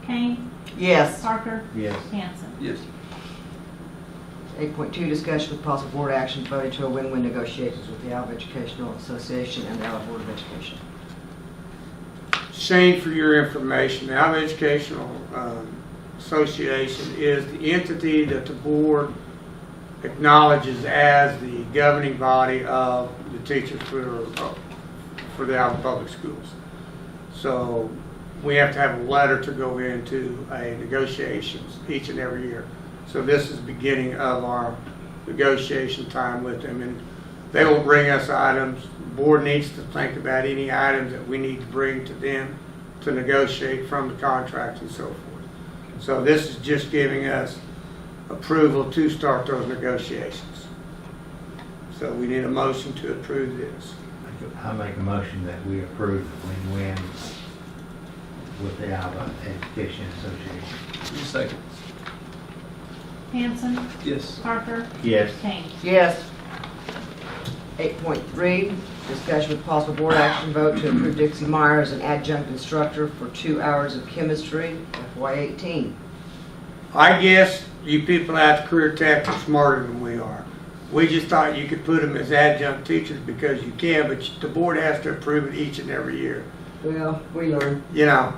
[SPEAKER 2] Kane,
[SPEAKER 1] Yes.
[SPEAKER 2] Parker,
[SPEAKER 5] Yes.
[SPEAKER 2] Hanson.
[SPEAKER 6] Yes.
[SPEAKER 1] 8.2, discussion with possible board action voting to a win-win negotiations with the Alva Educational Association and the Alva Board of Education.
[SPEAKER 4] Shane, for your information, the Alva Educational Association is the entity that the board acknowledges as the governing body of the teachers for the Alva Public Schools. So we have to have a letter to go into a negotiations each and every year. So this is the beginning of our negotiation time with them, and they will bring us items. The board needs to think about any items that we need to bring to them to negotiate from the contract and so forth. So this is just giving us approval to start those negotiations. So we need a motion to approve this.
[SPEAKER 5] I make a motion that we approve the win-win with the Alva Education Association.
[SPEAKER 6] Second.
[SPEAKER 2] Hanson,
[SPEAKER 6] Yes.
[SPEAKER 2] Parker,
[SPEAKER 5] Yes.
[SPEAKER 2] Kane.
[SPEAKER 1] Yes. 8.3, discussion with possible board action vote to approve Dixie Meyer as an adjunct instructor for 2 hours of chemistry, FY18.
[SPEAKER 4] I guess you people at the Career Tech are smarter than we are. We just thought you could put them as adjunct teachers because you can, but the board has to approve it each and every year.
[SPEAKER 1] Well, we learned.
[SPEAKER 4] You know,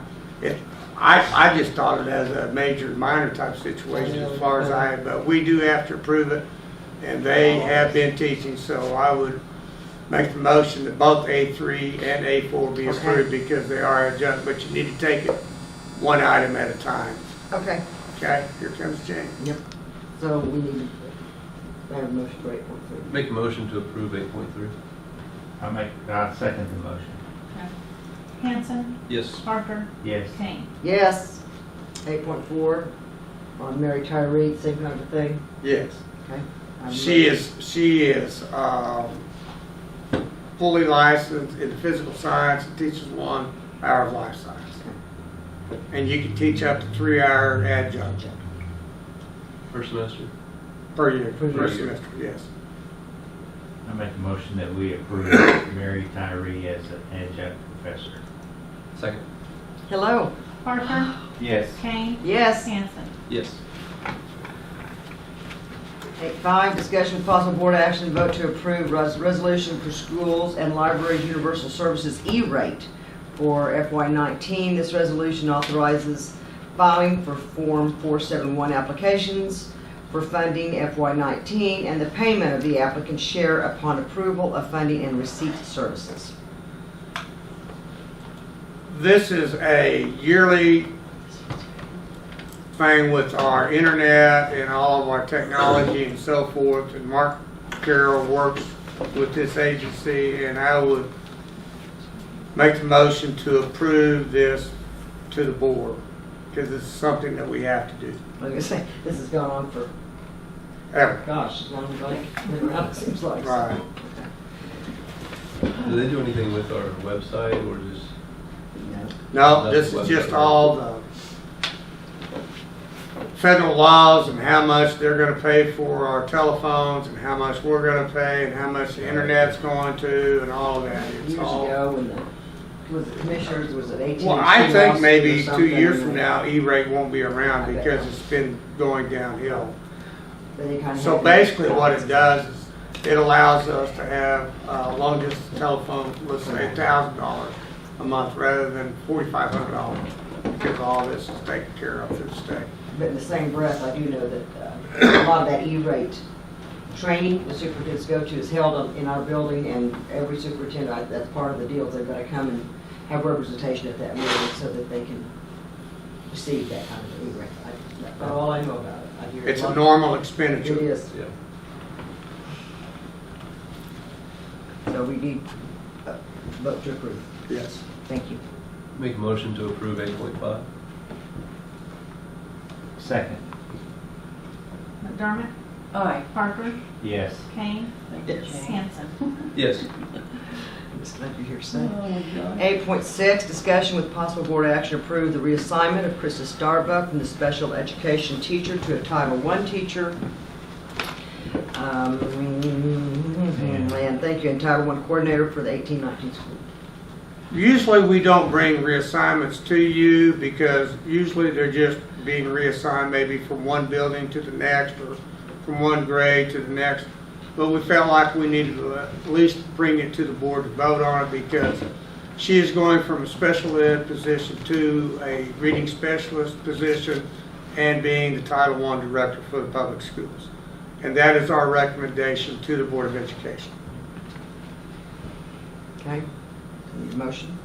[SPEAKER 4] I just thought it as a major minor type situation as far as but we do have to approve it, and they have been teaching, so I would make the motion that both A3 and A4 be approved because they are adjunct, but you need to take it one item at a time.
[SPEAKER 1] Okay.
[SPEAKER 4] Okay, here comes Jane.
[SPEAKER 1] Yep. So we need to have a motion for 8.3.
[SPEAKER 6] Make a motion to approve 8.3.
[SPEAKER 5] I second the motion.
[SPEAKER 2] Okay. Hanson,
[SPEAKER 6] Yes.
[SPEAKER 2] Parker,
[SPEAKER 5] Yes.
[SPEAKER 2] Kane.
[SPEAKER 1] Yes. 8.4, on Mary Tyree, same kind of thing.
[SPEAKER 4] Yes.
[SPEAKER 1] Okay.
[SPEAKER 4] She is fully licensed in physical science and teaches 1 hour of life science. And you can teach up to 3-hour adjunct
[SPEAKER 6] First semester.
[SPEAKER 4] per year,
[SPEAKER 1] Per
[SPEAKER 4] per
[SPEAKER 1] year.
[SPEAKER 4] semester, yes.
[SPEAKER 5] I make a motion that we approve Mary Tyree as an adjunct professor.
[SPEAKER 6] Second.
[SPEAKER 1] Hello.
[SPEAKER 2] Parker,
[SPEAKER 5] Yes.
[SPEAKER 2] Kane.
[SPEAKER 1] Yes.
[SPEAKER 2] Hanson.
[SPEAKER 6] Yes.
[SPEAKER 1] 8.5, discussion with possible board action vote to approve resolution for schools and libraries universal services E-rate for FY19. This resolution authorizes filing for Form 471 applications for funding FY19 and the payment of the applicant's share upon approval of funding and receipt services.
[SPEAKER 4] This is a yearly thing with our internet and all of our technology and so forth, and Mark Carroll works with this agency, and I would make the motion to approve this to the board, because it's something that we have to do.
[SPEAKER 1] I was going to say, this has gone on for,
[SPEAKER 4] Ever.
[SPEAKER 1] gosh, as long as I've been around, it seems like.
[SPEAKER 4] Right.
[SPEAKER 6] Do they do anything with our website or just?
[SPEAKER 4] No, this is just all the federal laws and how much they're gonna pay for our telephones and how much we're gonna pay and how much the internet's going to and all of that. It's
[SPEAKER 1] Years
[SPEAKER 4] all.
[SPEAKER 1] ago, when was the commissioners, was it 18?
[SPEAKER 4] Well, I think maybe 2 years from now, E-rate won't be around because it's been going downhill. So basically what it does is it allows us to have long distance telephone, let's say $1,000 a month rather than $4,500 because all this is taken care of through the state.
[SPEAKER 1] But in the same breath, I do know that a lot of that E-rate training the superintendents go to is held in our building, and every superintendent, that's part of the deal, they've got to come and have representation at that meeting so that they can receive that kind of E-rate. That's all I know about it. I hear
[SPEAKER 4] It's a
[SPEAKER 1] lot-
[SPEAKER 4] normal
[SPEAKER 1] It
[SPEAKER 4] expenditure.
[SPEAKER 1] is.
[SPEAKER 6] Yeah.
[SPEAKER 1] So we need a vote to approve.
[SPEAKER 4] Yes.
[SPEAKER 1] Thank you.
[SPEAKER 6] Make a motion to approve 8.5.
[SPEAKER 5] Second.
[SPEAKER 2] McDermott,
[SPEAKER 1] Aye.
[SPEAKER 2] Parker,
[SPEAKER 5] Yes.
[SPEAKER 2] Kane,
[SPEAKER 1] Yes.
[SPEAKER 2] Hanson.
[SPEAKER 6] Yes.
[SPEAKER 1] I'm just glad you're here today. 8.6, discussion with possible board action to approve the reassignment of Krista Starbuck from the special education teacher to a Title I teacher. And thank you, and Title I coordinator for the 18-19 school.
[SPEAKER 4] Usually we don't bring reassignments to you because usually they're just being reassigned maybe from one building to the next or from one grade to the next. But we felt like we needed to at least bring it to the board to vote on it because she is going from a special ed position to a reading specialist position and being the Title I director for the public schools. And that is our recommendation to the Board of Education.
[SPEAKER 1] Okay? Need a motion?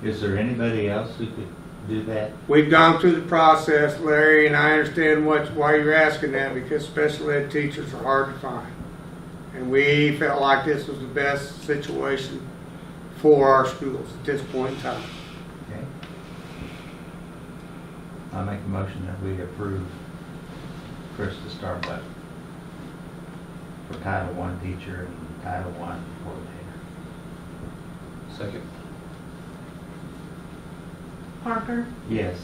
[SPEAKER 5] Is there anybody else who could do that?
[SPEAKER 4] We've gone through the process, Larry, and I understand why you're asking that, because special ed teachers are hard to find. And we felt like this was the best situation for our schools at this point in time.
[SPEAKER 5] Okay. I'll make a motion that we approve Krista Starbuck for Title I teacher and Title I coordinator.
[SPEAKER 6] Second.
[SPEAKER 2] Parker,
[SPEAKER 5] Yes.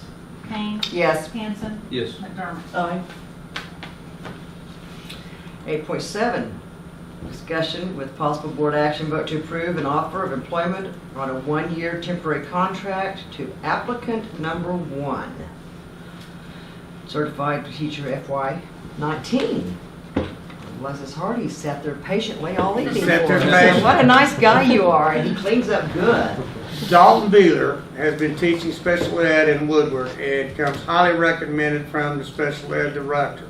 [SPEAKER 2] Kane,
[SPEAKER 1] Yes.
[SPEAKER 2] Hanson,
[SPEAKER 6] Yes.
[SPEAKER 2] McDermott.
[SPEAKER 1] Aye. 8.7, discussion with possible board action vote to approve an offer of employment on a one-year temporary contract to applicant number 1. Certified teacher FY19. Bless his heart, he sat there patiently all evening
[SPEAKER 4] Sat
[SPEAKER 1] for
[SPEAKER 4] there
[SPEAKER 1] us.
[SPEAKER 4] patient.
[SPEAKER 1] What a nice guy you are, and he cleans up good.
[SPEAKER 4] Dalton Beeler has been teaching special ed in Woodward and comes highly recommended from the special ed director.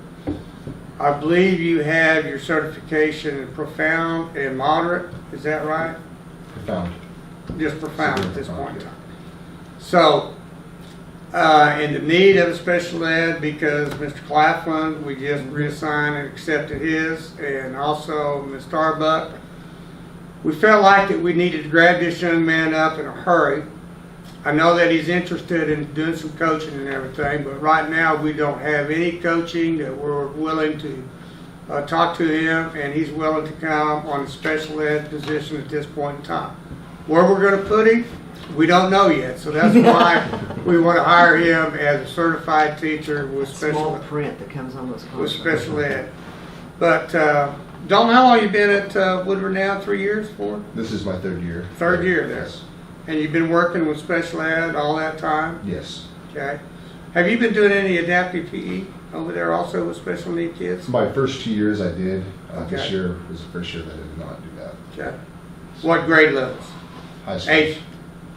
[SPEAKER 4] I believe you have your certification in profound and moderate, is that right?
[SPEAKER 9] Profound.
[SPEAKER 4] Just profound at this point in time. So, in the need of a special ed, because Mr. Claflin, we just reassigned and accepted his, and also Ms. Starbuck, we felt like that we needed to grab this young man up in a hurry. I know that he's interested in doing some coaching and everything, but right now we don't have any coaching that we're willing to talk to him, and he's willing to come on a special ed position at this point in time. Where we're going to put him, we don't know yet, so that's why we want to hire him as a certified teacher with
[SPEAKER 1] Small
[SPEAKER 4] special
[SPEAKER 1] print that comes on those
[SPEAKER 4] with
[SPEAKER 1] contracts.
[SPEAKER 4] special ed. But Dalton, how long you been at Woodward now? 3 years, 4?
[SPEAKER 9] This is my third year.
[SPEAKER 4] Third year there.
[SPEAKER 9] Yes.
[SPEAKER 4] And you've been working with special ed all that time?
[SPEAKER 9] Yes.
[SPEAKER 4] Okay. Have you been doing any adaptive PE over there also with special need kids?
[SPEAKER 9] My first 2 years I did. This
[SPEAKER 4] Okay.
[SPEAKER 9] year was the first year that I did not do that.
[SPEAKER 4] Okay. What grade levels?
[SPEAKER 9] High school.
[SPEAKER 4] 8?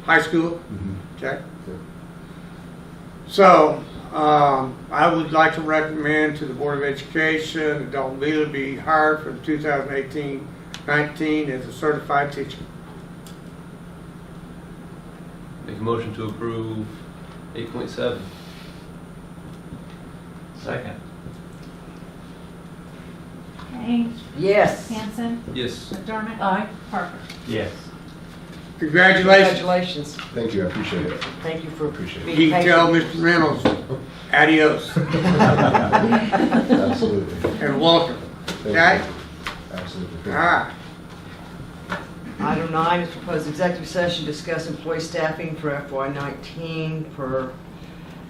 [SPEAKER 4] High school?
[SPEAKER 9] Mhm.
[SPEAKER 4] Okay.
[SPEAKER 9] Yep.
[SPEAKER 4] So, I would like to recommend to the Board of Education that Dalton Beeler be hired for 2018-19 as a certified teacher.
[SPEAKER 6] Make a motion to approve 8.7.
[SPEAKER 5] Second.
[SPEAKER 2] Kane,
[SPEAKER 1] Yes.
[SPEAKER 2] Hanson,
[SPEAKER 6] Yes.
[SPEAKER 2] McDermott. Parker.
[SPEAKER 5] Yes.
[SPEAKER 4] Congratulations.
[SPEAKER 1] Congratulations.
[SPEAKER 9] Thank you. I appreciate it.
[SPEAKER 1] Thank you for
[SPEAKER 9] Appreciate it.
[SPEAKER 1] being
[SPEAKER 4] You can tell
[SPEAKER 1] patient.
[SPEAKER 4] Mr. Reynolds, adios
[SPEAKER 9] Absolutely.
[SPEAKER 4] and welcome.
[SPEAKER 9] Thank
[SPEAKER 4] Okay?
[SPEAKER 9] you. Absolutely.
[SPEAKER 4] All right.
[SPEAKER 1] Item 9 is proposed executive session, discuss employee staffing for FY19 per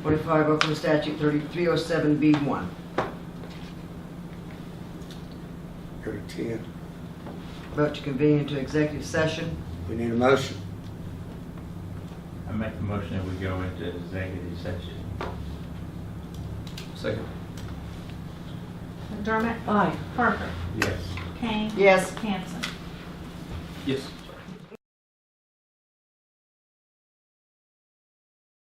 [SPEAKER 1] 25 Oklahoma Statute 3307B1.
[SPEAKER 4] Go to 10.
[SPEAKER 1] Vote to convene into executive session.
[SPEAKER 4] We need a motion.
[SPEAKER 5] I make a motion that we go into executive session.
[SPEAKER 6] Second.
[SPEAKER 2] McDermott. Parker.
[SPEAKER 5] Yes.
[SPEAKER 2] Kane.
[SPEAKER 1] Yes.
[SPEAKER 2] Hanson.
[SPEAKER 6] Yes.